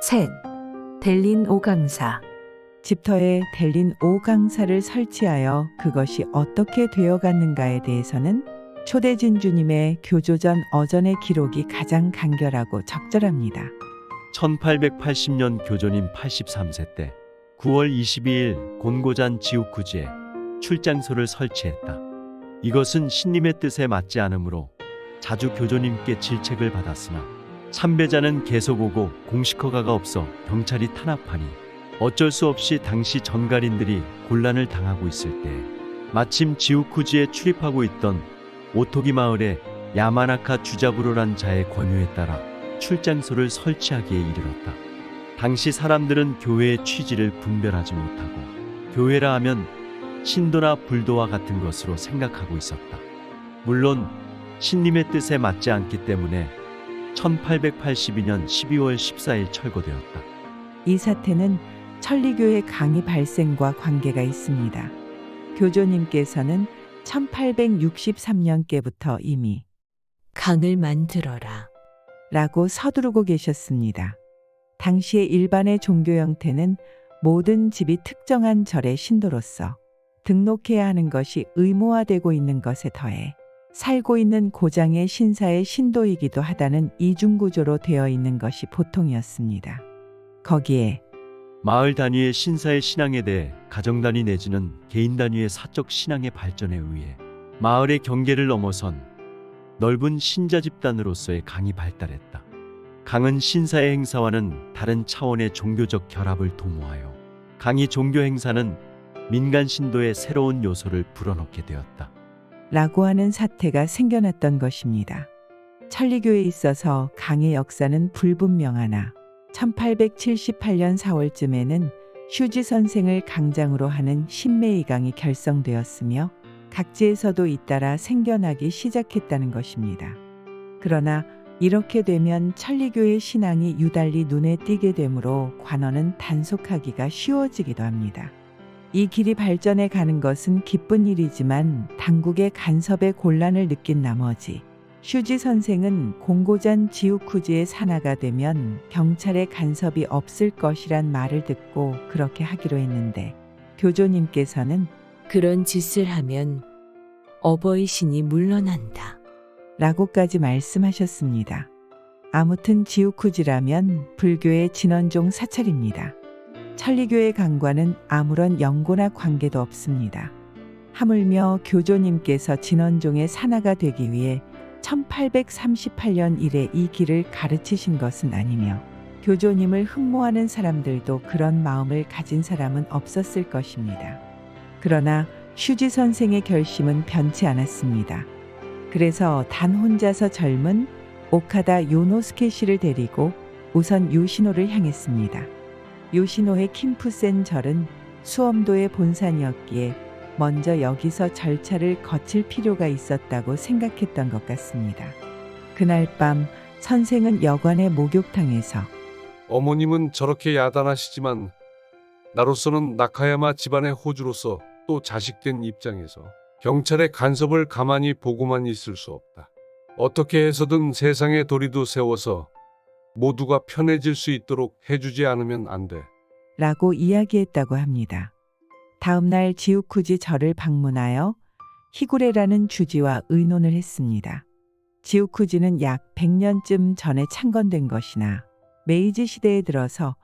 셋. 델린 5강사. 집터에 델린 5강사를 설치하여 그것이 어떻게 되어갔는가에 대해서는 초대진 주님의 교조전 어전의 기록이 가장 간결하고 적절합니다. 1880년 교조님 83세 때 9월 22일 곤고잔 지우쿠지에 출장소를 설치했다. 이것은 신님의 뜻에 맞지 않으므로 자주 교조님께 질책을 받았으나 참배자는 계속 오고 공식허가가 없어 경찰이 탄압하니 어쩔 수 없이 당시 전갈인들이 곤란을 당하고 있을 때 마침 지우쿠지에 출입하고 있던 오토기 마을의 야마나카 주자부로란 자의 권유에 따라 출장소를 설치하기에 이르렀다. 당시 사람들은 교회의 취지를 분별하지 못하고 교회라 하면 신도나 불도와 같은 것으로 생각하고 있었다. 물론 신님의 뜻에 맞지 않기 때문에 1882년 12월 14일 철거되었다. 이 사태는 천리교의 강의 발생과 관계가 있습니다. 교조님께서는 1863년께부터 이미 강을 만들어라 라고 서두르고 계셨습니다. 당시의 일반의 종교 형태는 모든 집이 특정한 절의 신도로서 등록해야 하는 것이 의무화되고 있는 것에 더해 살고 있는 고장의 신사의 신도이기도 하다는 이중구조로 되어 있는 것이 보통이었습니다. 거기에 마을 단위의 신사의 신앙에 대해 가정 단위 내지는 개인 단위의 사적 신앙의 발전에 의해 마을의 경계를 넘어선 넓은 신자 집단으로서의 강이 발달했다. 강은 신사의 행사와는 다른 차원의 종교적 결합을 도모하여 강의 종교 행사는 민간 신도의 새로운 요소를 불어넣게 되었다. 라고 하는 사태가 생겨났던 것입니다. 천리교에 있어서 강의 역사는 불분명하나 1878년 4월쯤에는 슈지 선생을 강장으로 하는 신매이강이 결성되었으며 각지에서도 잇따라 생겨나기 시작했다는 것입니다. 그러나 이렇게 되면 천리교의 신앙이 유달리 눈에 띄게 되므로 관원은 단속하기가 쉬워지기도 합니다. 이 길이 발전해 가는 것은 기쁜 일이지만 당국의 간섭에 곤란을 느낀 나머지 슈지 선생은 공고잔 지우쿠지의 산하가 되면 경찰의 간섭이 없을 것이란 말을 듣고 그렇게 하기로 했는데 교조님께서는 그런 짓을 하면 어버이 신이 물러난다 라고까지 말씀하셨습니다. 아무튼 지우쿠지라면 불교의 진원종 사찰입니다. 천리교의 강과는 아무런 연고나 관계도 없습니다. 하물며 교조님께서 진원종의 산하가 되기 위해 1838년 이래 이 길을 가르치신 것은 아니며 교조님을 흠모하는 사람들도 그런 마음을 가진 사람은 없었을 것입니다. 그러나 슈지 선생의 결심은 변치 않았습니다. 그래서 단 혼자서 젊은 오카다 요노스케 씨를 데리고 우선 요시노를 향했습니다. 요시노의 킴푸센 절은 수엄도의 본산이었기에 먼저 여기서 절차를 거칠 필요가 있었다고 생각했던 것 같습니다. 그날 밤 선생은 여관의 목욕탕에서 어머님은 저렇게 야단하시지만 나로서는 나카야마 집안의 호주로서 또 자식된 입장에서 경찰의 간섭을 가만히 보고만 있을 수 없다. 어떻게 해서든 세상의 도리도 세워서 모두가 편해질 수 있도록 해주지 않으면 안 돼. 라고 이야기했다고 합니다. 다음 날 지우쿠지 절을 방문하여 히구레라는 주지와 의논을 했습니다. 지우쿠지는 약 100년쯤 전에 창건된 것이나 메이지 시대에 들어서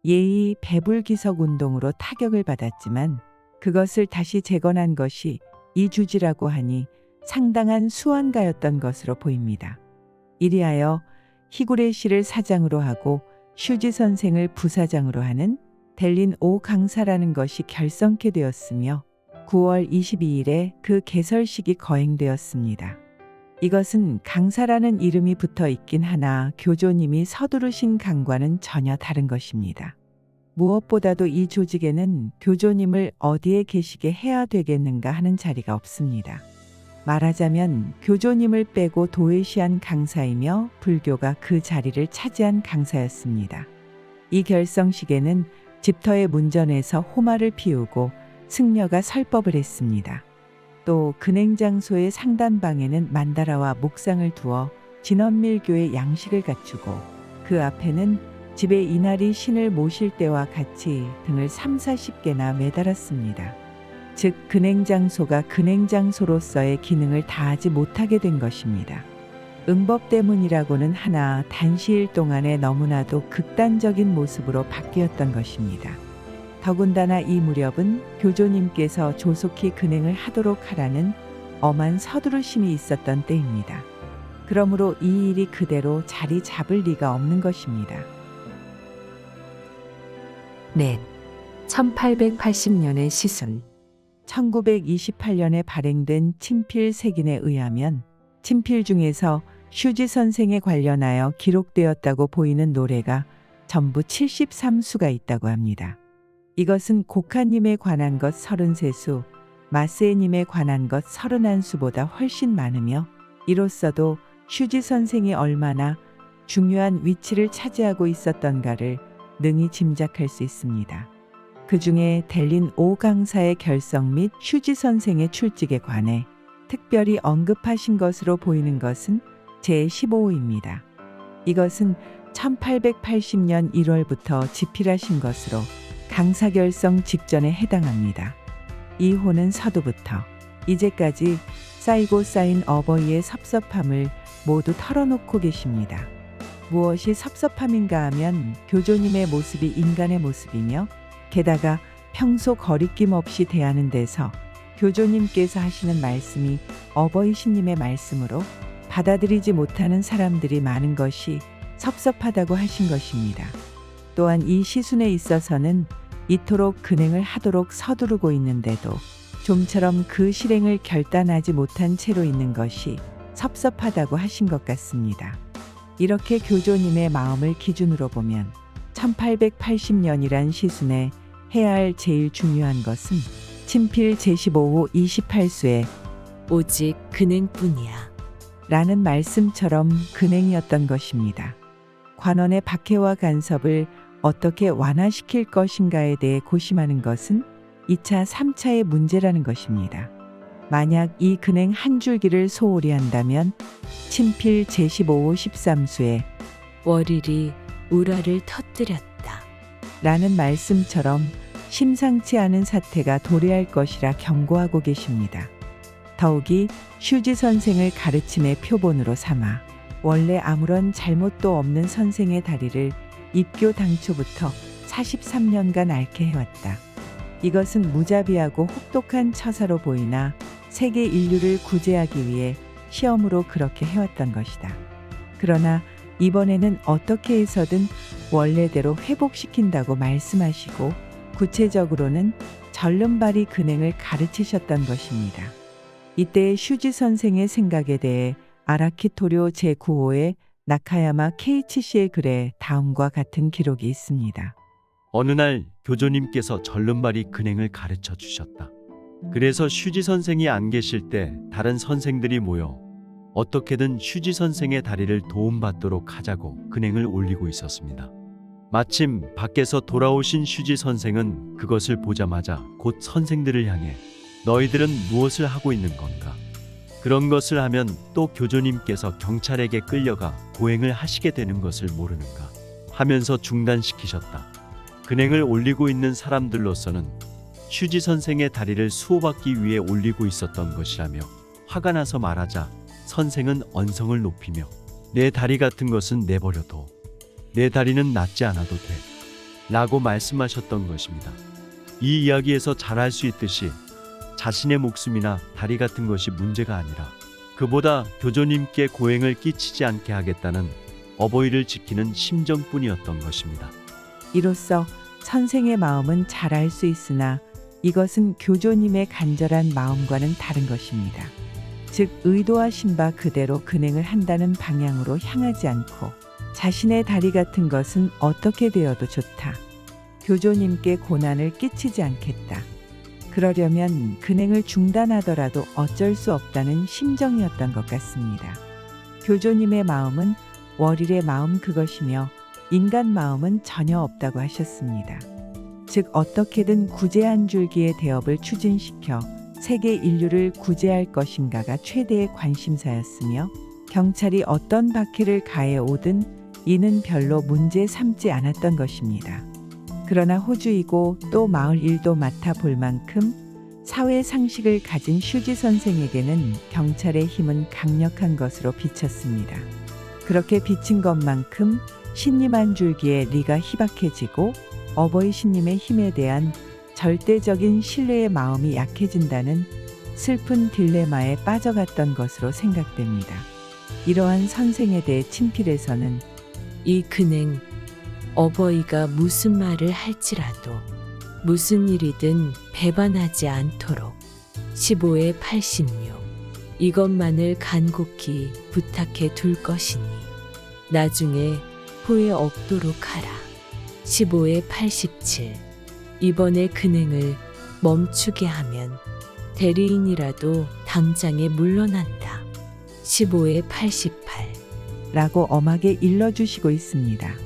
예의 배불기석 운동으로 타격을 받았지만 그것을 다시 재건한 것이 이 주지라고 하니 상당한 수완가였던 것으로 보입니다. 이리하여 히구레 씨를 사장으로 하고 슈지 선생을 부사장으로 하는 델린 5강사라는 것이 결성케 되었으며 9월 22일에 그 개설식이 거행되었습니다. 이것은 강사라는 이름이 붙어 있긴 하나 교조님이 서두르신 강과는 전혀 다른 것입니다. 무엇보다도 이 조직에는 교조님을 어디에 계시게 해야 되겠는가 하는 자리가 없습니다. 말하자면 교조님을 빼고 도회시한 강사이며 불교가 그 자리를 차지한 강사였습니다. 이 결성식에는 집터의 문전에서 호마를 피우고 승려가 설법을 했습니다. 또 근행장소의 상단방에는 만다라와 목상을 두어 진원밀교의 양식을 갖추고 그 앞에는 집에 이날이 신을 모실 때와 같이 등을 30-40개나 매달았습니다. 즉 근행장소가 근행장소로서의 기능을 다하지 못하게 된 것입니다. 응법 때문이라고는 하나 단시일 동안에 너무나도 극단적인 모습으로 바뀌었던 것입니다. 더군다나 이 무렵은 교조님께서 조속히 근행을 하도록 하라는 엄한 서두르심이 있었던 때입니다. 그러므로 이 일이 그대로 자리 잡을 리가 없는 것입니다. 넷. 1880년의 시순. 1928년에 발행된 친필 색인에 의하면 친필 중에서 휴지 선생에 관련하여 기록되었다고 보이는 노래가 전부 73수가 있다고 합니다. 이것은 곡하님에 관한 것 33수, 마스에님에 관한 것 31수보다 훨씬 많으며 이로써도 휴지 선생이 얼마나 중요한 위치를 차지하고 있었던가를 능히 짐작할 수 있습니다. 그 중에 델린 오 강사의 결성 및 휴지 선생의 출직에 관해 특별히 언급하신 것으로 보이는 것은 제15호입니다. 이것은 1880년 1월부터 집필하신 것으로 강사 결성 직전에 해당합니다. 이 호는 서두부터 이제까지 쌓이고 쌓인 어버이의 섭섭함을 모두 털어놓고 계십니다. 무엇이 섭섭함인가 하면 교조님의 모습이 인간의 모습이며 게다가 평소 거리낌 없이 대하는 데서 교조님께서 하시는 말씀이 어버이 신님의 말씀으로 받아들이지 못하는 사람들이 많은 것이 섭섭하다고 하신 것입니다. 또한 이 시순에 있어서는 이토록 근행을 하도록 서두르고 있는데도 좀처럼 그 실행을 결단하지 못한 채로 있는 것이 섭섭하다고 하신 것 같습니다. 이렇게 교조님의 마음을 기준으로 보면 1880년이란 시순에 해야 할 제일 중요한 것은 친필 제15호 28수에 오직 근행뿐이야. 라는 말씀처럼 근행이었던 것입니다. 관원의 박해와 간섭을 어떻게 완화시킬 것인가에 대해 고심하는 것은 2차, 3차의 문제라는 것입니다. 만약 이 근행 한 줄기를 소홀히 한다면 친필 제15호 13수에 월일이 우라를 터뜨렸다. 라는 말씀처럼 심상치 않은 사태가 도래할 것이라 경고하고 계십니다. 더욱이 휴지 선생을 가르침의 표본으로 삼아 원래 아무런 잘못도 없는 선생의 다리를 입교 당초부터 43년간 앓게 해왔다. 이것은 무자비하고 혹독한 처사로 보이나 세계 인류를 구제하기 위해 시험으로 그렇게 해왔던 것이다. 그러나 이번에는 어떻게 해서든 원래대로 회복시킨다고 말씀하시고 구체적으로는 절름발이 근행을 가르치셨던 것입니다. 이때의 휴지 선생의 생각에 대해 아라키토료 제9호의 나카야마 케이치씨의 글에 다음과 같은 기록이 있습니다. 어느 날 교조님께서 절름발이 근행을 가르쳐 주셨다. 그래서 휴지 선생이 안 계실 때 다른 선생들이 모여 어떻게든 휴지 선생의 다리를 도움받도록 하자고 근행을 올리고 있었습니다. 마침 밖에서 돌아오신 휴지 선생은 그것을 보자마자 곧 선생들을 향해 너희들은 무엇을 하고 있는 건가? 그런 것을 하면 또 교조님께서 경찰에게 끌려가 고행을 하시게 되는 것을 모르는가? 하면서 중단시키셨다. 근행을 올리고 있는 사람들로서는 휴지 선생의 다리를 수호받기 위해 올리고 있었던 것이라며 화가 나서 말하자 선생은 언성을 높이며 내 다리 같은 것은 내버려둬. 내 다리는 낫지 않아도 돼. 라고 말씀하셨던 것입니다. 이 이야기에서 잘 알 수 있듯이 자신의 목숨이나 다리 같은 것이 문제가 아니라 그보다 교조님께 고행을 끼치지 않게 하겠다는 어버이를 지키는 심정뿐이었던 것입니다. 이로써 선생의 마음은 잘 알 수 있으나 이것은 교조님의 간절한 마음과는 다른 것입니다. 즉 의도하신 바 그대로 근행을 한다는 방향으로 향하지 않고 자신의 다리 같은 것은 어떻게 되어도 좋다. 교조님께 고난을 끼치지 않겠다. 그러려면 근행을 중단하더라도 어쩔 수 없다는 심정이었던 것 같습니다. 교조님의 마음은 월일의 마음 그것이며 인간 마음은 전혀 없다고 하셨습니다. 즉 어떻게든 구제 한 줄기의 대업을 추진시켜 세계 인류를 구제할 것인가가 최대의 관심사였으며 경찰이 어떤 박해를 가해 오든 이는 별로 문제 삼지 않았던 것입니다. 그러나 호주이고 또 마을 일도 맡아 볼 만큼 사회 상식을 가진 슈지 선생에게는 경찰의 힘은 강력한 것으로 비쳤습니다. 그렇게 비친 것만큼 신님 한 줄기에 리가 희박해지고 어버이 신님의 힘에 대한 절대적인 신뢰의 마음이 약해진다는 슬픈 딜레마에 빠져갔던 것으로 생각됩니다. 이러한 선생에 대해 친필에서는 이 근행 어버이가 무슨 말을 할지라도 무슨 일이든 배반하지 않도록 15에 86 이것만을 간곡히 부탁해 둘 것이니 나중에 후회 없도록 하라. 15에 87 이번에 근행을 멈추게 하면 대리인이라도 당장에 물러난다. 15에 88 라고 엄하게 일러주시고 있습니다.